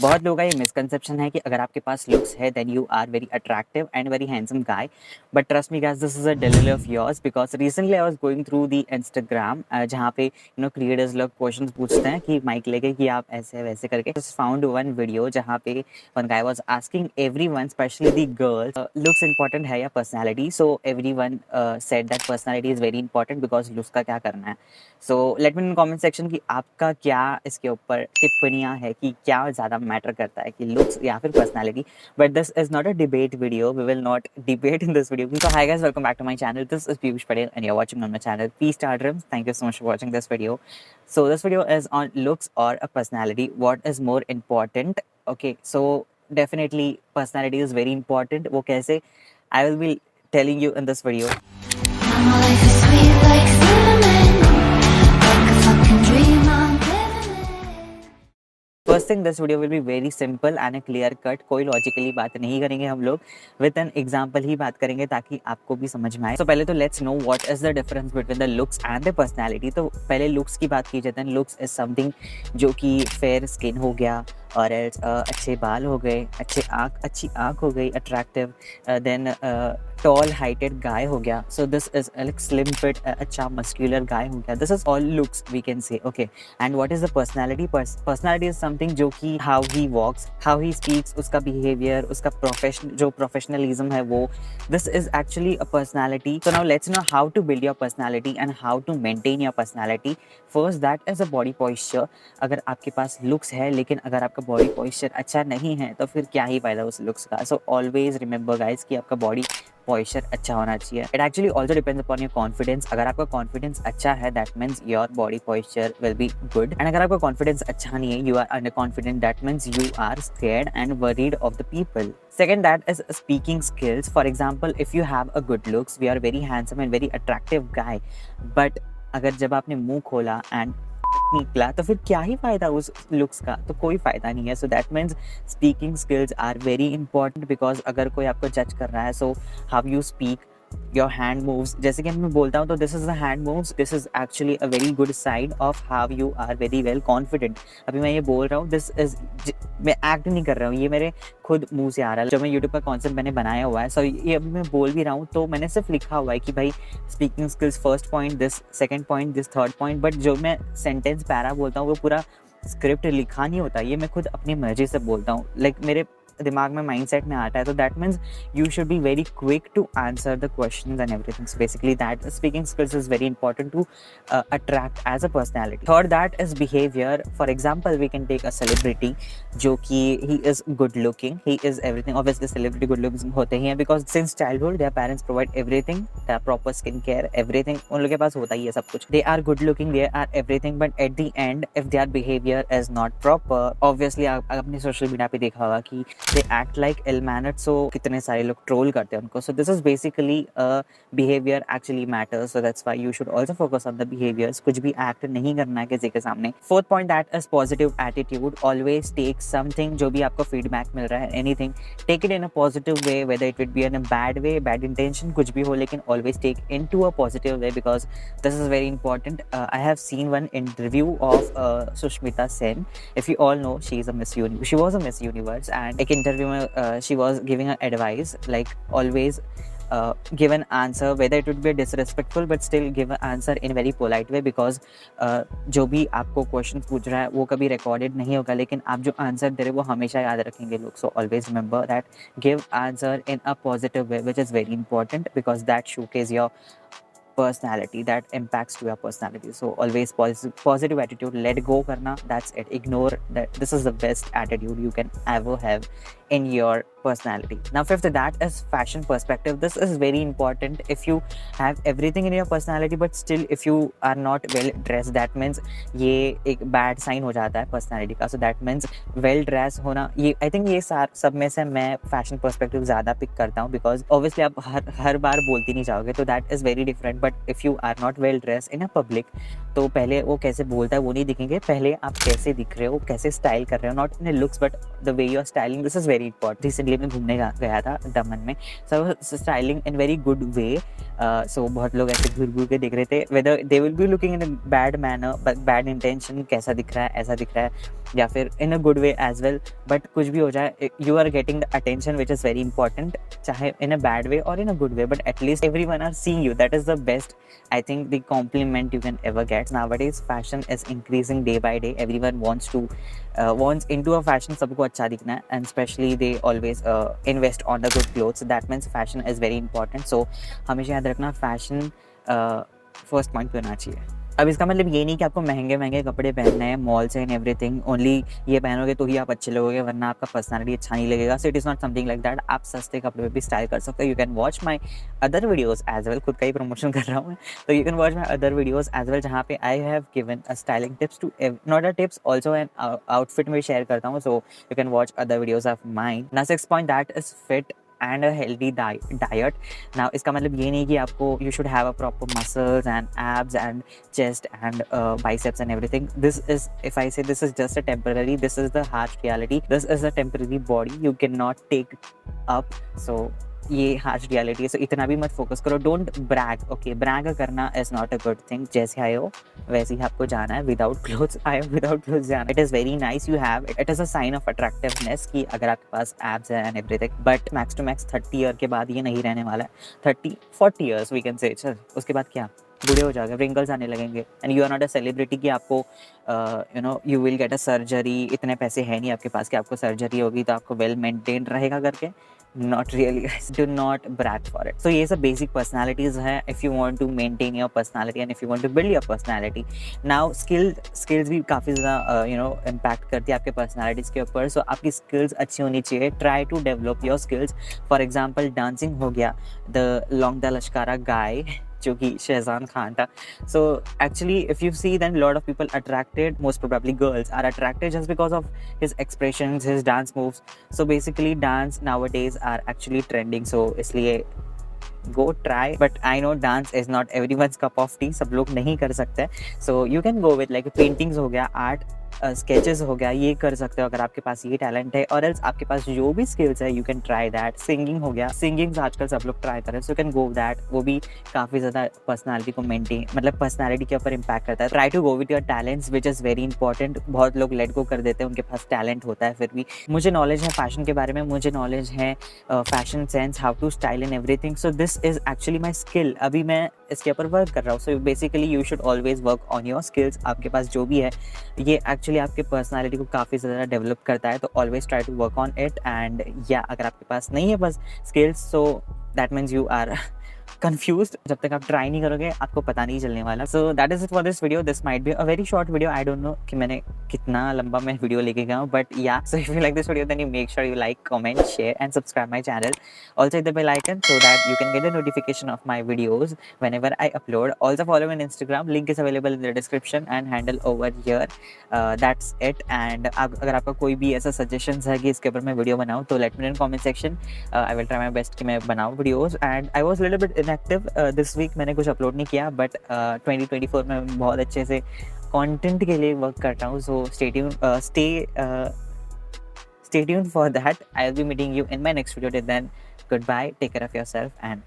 बहुत लोगों का ये मिसकंसेप्शन है कि अगर आपके पास लुक्स है then you are very attractive and very handsome guy, but trust me guys, this is a daily of yours because recently I was going through the Instagram जहाँ पे क्रिएटर्स लोग क्वेश्चंस पूछते हैं कि माइक लेके कि आप ऐसे वैसे करके जस्ट फाउंड वन वीडियो जहाँ पे one guy was asking everyone specially the girls looks important है या personality. So everyone said that personality is very important because looks का क्या करना है. So let me in comment section कि आपका क्या इसके ऊपर टिप्पणियां है कि क्या ज़्यादा मैटर करता है कि लुक्स या फिर personality. But this is not a debate video, we will not debate in this video. So hi guys, welcome back to my channel. This is Piyush Patel and you are watching on my channel P Star Dreams. Thank you so much for watching this video. So this video is on looks or a personality. What is more important? Okay, so definitely personality is very important. वो कैसे? I will be telling you in this video. My life is sweet like cinnamon, like a fucking dream I'm living in. First thing, this video will be very simple and A clear cut. कोई logically बात नहीं करेंगे हम लोग, with an example ही बात करेंगे ताकि आपको भी समझ में आए. तो पहले तो let's know what is the difference between the looks and the personality. तो पहले लुक्स की बात की जाती है. लुक्स इज समथिंग जो कि फेयर स्किन हो गया, और अच्छे बाल हो गए, अच्छी आँख हो गई, attractive, then tall heighted guy हो गया. So this is like slim fit, अच्छा मस्क्यूलर गाय हो गया. This is all looks we can say. Okay, and what is the personality? Personality is something जो कि how he walks, how he speaks, उसका behaviour, उसका professionalism है वो. This is actually a personality. So now let's know how to build your personality and how to maintain your personality. First, that is a body posture. अगर आपके पास looks है लेकिन अगर आपका बॉडी पॉइस्चर अच्छा नहीं है तो फिर क्या ही फायदा उस लुक्स का. सो ऑलवेज रिमेंबर गाइस कि आपका बॉडी पॉइस्चर अच्छा होना चाहिए. It actually also depends upon your confidence. अगर आपका कॉन्फिडेंस अच्छा है that means your body posture will be good. And अगर आपका कॉन्फिडेंस अच्छा नहीं है, you are under confident, that means you are scared and worried of the people. Second, that is speaking skills. For example, if you have a good looks, we are very handsome and very attractive guy, but अगर जब आपने मुंह खोला and निकला तो फिर क्या ही फायदा उस लुक्स का. तो कोई फायदा नहीं है. So that means speaking skills are very important because अगर कोई आपको जज कर रहा है, so how you speak, your hand moves. जैसे कि मैं बोलता हूँ तो this is the hand moves. This is actually a very good side of how you are very well confident. अभी मैं ये बोल रहा हूँ, दिस इज, मैं एक्ट नहीं कर रहा हूँ, ये मेरे खुद मुंह से आ रहा है. जो मैं यूट्यूब का कॉन्सेप्ट मैंने बनाया हुआ है, सो ये अभी मैं बोल भी रहा हूँ तो मैंने सिर्फ लिखा हुआ है कि भाई speaking skills first point, this second point, this third point. But जो मैं सेंटेंस पैरा बोलता हूँ वो पूरा स्क्रिप्ट लिखा नहीं होता. ये मैं खुद अपनी मर्जी से बोलता हूँ, लाइक मेरे दिमाग में माइंडसेट में आता है. तो that means you should be very quick to answer the questions and everything. So basically that speaking skills is very important to attract as a personality. Third, that is behaviour. For example, we can take a celebrity जो कि he is good looking, he is everything. Obviously celebrity good looking होते ही हैं because since childhood their parents provide everything, proper skin care, everything उन लोगों के पास होता ही है सब कुछ. They are good looking, they are everything, but at the end if their behaviour is not proper, obviously आप अपने सोशल मीडिया पे देखा होगा कि they act like ill mannered. So कितने सारे लोग ट्रोल करते हैं उनको. So this is basically behaviour actually matters. So that's why you should also focus on the behaviours. कुछ भी एक्ट नहीं करना है किसी के सामने. Fourth point, that is positive attitude. Always take something, जो भी आपको फीडबैक मिल रहा है, anything, take it in a positive way, whether it would be in a bad way, bad intention, कुछ भी हो, लेकिन always take into a positive way because this is very important. I have seen one interview of Sushmita Sen. If you all know, she is a she was a Miss Universe, and एक interview में she was giving her advice like always give an answer whether it would be disrespectful but still give an answer in very polite way because जो भी आपको question पूछ रहा है वो कभी रिकॉर्डेड नहीं होगा, लेकिन आप जो आंसर दे रहे हो वो हमेशा याद रखेंगे लोग. So always remember that give answer in a positive way which is very important because that showcase your personality, that impacts to your personality. So always positive attitude, let go karna, that's it. Ignore that. This is the best attitude you can ever have in your personality. Now fifth, that is fashion perspective. This is very important. If you have everything in your personality but still if you are not well dressed, that means ये एक bad sign हो जाता है personality का. So that means well dressed होना, ये I think ये सब में से मैं fashion perspective ज़्यादा pick करता हूँ because obviously आप हर बार बोलती नहीं जाओगे तो that is very different. But if you are not well dressed in a public, तो पहले वो कैसे बोलता है वो नहीं दिखेंगे, पहले आप कैसे दिख रहे हो, कैसे स्टाइल कर रहे हो, not in looks but the way you are styling. This is very important. Recently मैं घूमने गया था दमन में, so styling in very good way. So बहुत लोग ऐसे घूर घूर के दिख रहे थे, whether they will be looking in bad manner, bad intention, कैसा दिख रहा है, ऐसा दिख रहा है. या फिर in a good way as well, but कुछ भी हो जाए you are getting the attention which is very important, चाहे इन अ बैड वे और in a good way, but at least everyone are seeing you. That is the best, I think, the compliment you can ever get. Nowadays fashion is increasing day by day. Everyone wants into a fashion, सबको अच्छा दिखना है, and especially they always invest on the good clothes. So that means fashion is very important. So हमेशा याद रखना fashion first point पे होना चाहिए. अब इसका मतलब ये नहीं कि आपको महंगे महंगे कपड़े पहनने हैं मॉल से एंड एवरीथिंग, ओनली ये पहनोगे तो ही आप अच्छे लगोगे, वरना आपका पर्सनालिटी अच्छा नहीं लगेगा. So it is not something like that. आप सस्ते कपड़े पे भी स्टाइल कर सकते हो. You can watch my other videos as well. खुद का ही प्रमोशन कर रहा हूँ मैं, तो you can watch my other videos as well, जहाँ पे I have given a styling tips to not a tips also an outfit में शेयर करता हूँ. So you can watch other videos of mine. ना 6 point that is fit and a healthy diet. Now इसका मतलब ये नहीं कि आपको you should have a proper muscles and abs and chest and biceps and everything. This is, if I say, this is just a temporary, this is the harsh reality, this is a temporary body you cannot take up. So ये harsh reality है. So इतना भी मत focus करो. Don't brag. Okay, brag करना is not a good thing. जैसे आए हो वैसे ही आपको जाना है. विदाउट क्लोथ्स आए हो, विदाउट क्लोथ्स जाना. It is very nice you have it is a sign of attractiveness कि अगर आपके पास एब्स है and everything. But max to max 30 year के बाद ये नहीं रहने वाला है. 30-40 ईयर्स वी कैन से. चल उसके बाद क्या, बूढ़े हो जाओगे, रिंकल्स आने लगेंगे, and you are not a celebrity कि आपको you will get a surgery. इतने पैसे हैं नहीं आपके पास कि आपको सर्जरी होगी तो आपको वेल मेंटेन रहेगा करके. Not really, guys. Do not brag for it. So ये सब basic personalities हैं if you want to maintain your personality and if you want to build your personality. Now skills भी काफ़ी ज़्यादा impact करती है आपके personalities के ऊपर. So आपकी skills अच्छी होनी चाहिए. Try to develop your skills. For example, dancing हो गया. The Long Da Lashkara guy जो कि शहजान खान था. So actually if you see, then a lot of people attracted, most probably girls are attracted just because of his expressions, his dance moves. So basically dance nowadays are actually trending. So इसलिए go try, but I know dance is not everyone's cup of tea. सब लोग नहीं कर सकते. So you can go with like paintings हो गया, art sketches हो गया, ये कर सकते हो अगर आपके पास ये टैलेंट है. और एल्स आपके पास जो भी स्किल्स है you can try that. Singing हो गया, सिंगिंग आजकल सब लोग ट्राई कर रहे हैं. सो यू कैन गो दैट. वो भी काफ़ी ज़्यादा पर्सनालिटी को मेंटेन, मतलब पर्सनालिटी के ऊपर इम्पैक्ट करता है. Try to go with your talents which is very important. बहुत लोग लेट गो कर देते हैं, उनके पास टैलेंट होता है फिर भी. मुझे नॉलेज है फैशन के बारे में, मुझे नॉलेज है fashion sense, how to style and everything. So this is actually my skill. अभी मैं इसके ऊपर वर्क कर रहा हूँ. So basically you should always work on your skills. आपके पास जो भी है ये एक्चुअली आपके पर्सनालिटी को काफ़ी ज़्यादा डेवलप करता है. तो always try to work on it. And या अगर आपके पास नहीं है बस skills, so that means you are confused. जब तक आप ट्राई नहीं करोगे आपको पता नहीं चलने वाला. So that is it for this video. This might be a very short video. I don't know कि मैंने कितना लंबा मैं वीडियो लेके गया हूँ, बट या. So if you like this video then you make sure you like, comment, share and subscribe my channel. Also hit the bell icon so that you can get the notification of my videos whenever I upload. Also follow me on Instagram. Link is available in the description and handle over here. That's it. And अगर आपका कोई भी ऐसा suggestions है कि इसके ऊपर मैं वीडियो बनाऊँ तो let me know in comment section. I will try my best कि मैं बनाऊँ videos. And I was a little bit inactive this week. मैंने कुछ अपलोड नहीं किया, but 2024 में बहुत अच्छे से कंटेंट के लिए वर्क करता हूँ. So stay tuned for that. I'll be meeting you in my next video. Till then, goodbye, take care of yourself, and